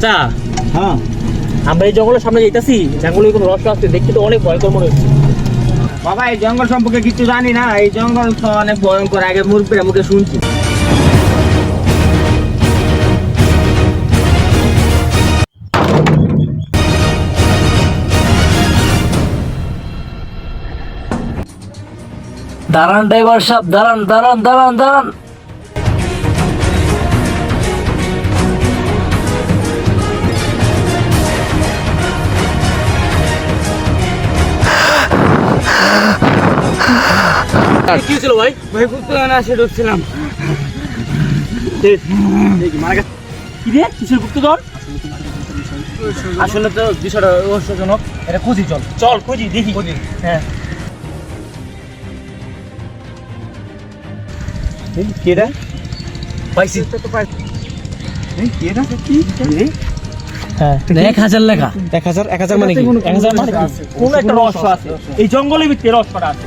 চাচা, হ্যাঁ আমরা এই জঙ্গলের সামনে যাইতাছি, জঙ্গলে কোনো রহস্য আছে, দেখতে তো অনেক ভয়ঙ্কর মনে হচ্ছে। বাবা, এই জঙ্গল সম্পর্কে কিছু জানি না। এই জঙ্গল তো অনেক ভয়ঙ্কর, আগে মুরব্বীরা মুখে শুনছি। দাঁড়ান ড্রাইভার সাহেব, দাঁড়ান দাঁড়ান দাঁড়ান দাঁড়ান। কি ছিল ভাই? ভাই ঘুরতে না সে ঢুকছিলাম। কি রে, কিসের গুপ্তধন? আসলে তো বিষয়টা রহস্যজনক, এটা খুঁজি। চল চল খুঁজি, দেখি। হ্যাঁ। কেডা? পাইছি। হ্যাঁ, 1000 লেখা। 1000 মানে কি? 1000 মানে কি? কোন একটা রহস্য আছে এই জঙ্গলের ভিতরে, রহস্যটা আছে।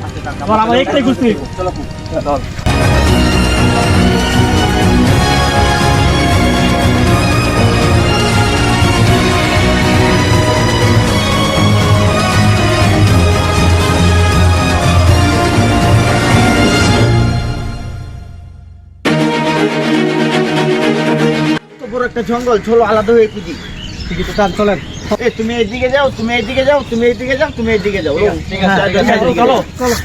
চল আমরা একটাই খুঁজতে হইব। চল। বড় একটা জঙ্গল, চলো আলাদা হয়ে খুঁজি। ঠিক আছে, তাহলে চলেন। তুমি এইদিকে যাও, তুমি এইদিকে যাও, তুমি এইদিকে যাও, তুমি এইদিকে যাও। ঠিক আছে, চলো চলো।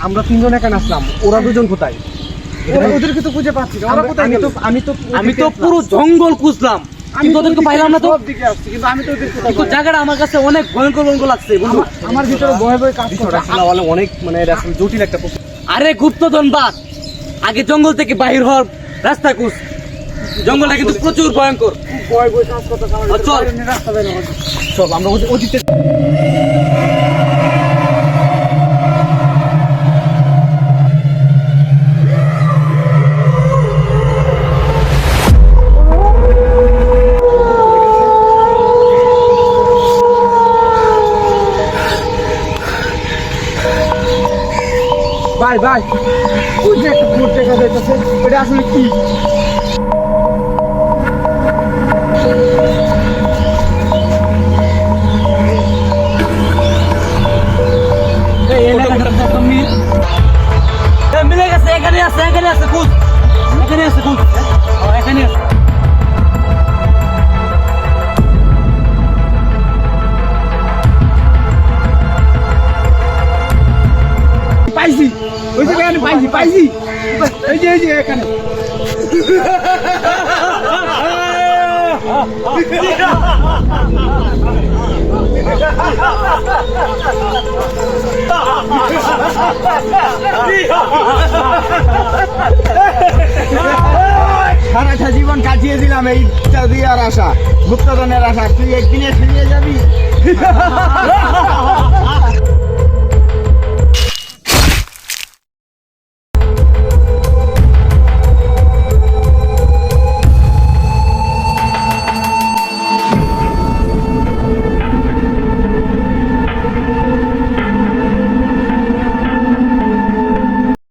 আমরা তিনজন এখানে আসলাম, ওরা দুজন কোথায়? ওদেরকে তো খুঁজে পাচ্ছি না। ওরা কোথায় গেল? আমি তো পুরো জঙ্গল খুঁজলাম, কিন্তু ওদেরকে পাইলাম না তো। সব দিকে আসছি, কিন্তু আমি তো ওদের কোথায় কিন্তু জায়গাটা আমার কাছে অনেক ভয়ঙ্কর ভয়ঙ্কর লাগছে বন্ধু। আমার ভিতরে ভয় ভয় কাজ করছে। অনেক মানে আসলে জটিল একটা প্রশ্ন। আরে গুপ্তধন বাদ, আগে জঙ্গল থেকে বাহির হওয়ার রাস্তা খুঁজ। জঙ্গলটা কিন্তু প্রচুর ভয়ঙ্কর। ভয় ভয় কাজ করতে চল। রাস্তা বের হওয়া। চল আমরা অতীতে ভাই ওই যে একটা বোর্ড দেখা যাইতেছে, এটা আসলে কি? মিলে গেছে, এখানে আছে, এখানে আছে খুঁজ, এখানে আছে খুঁজ, এখানে আছে। পাইছি, ওই যে এখানে পাইছি। এই যে এখানে। সারাটা জীবন কাটিয়ে দিলাম এইটা দিয়ে আর আশা, গুপ্তধনের আশা। তুই একদিনে ফিরিয়ে যাবি।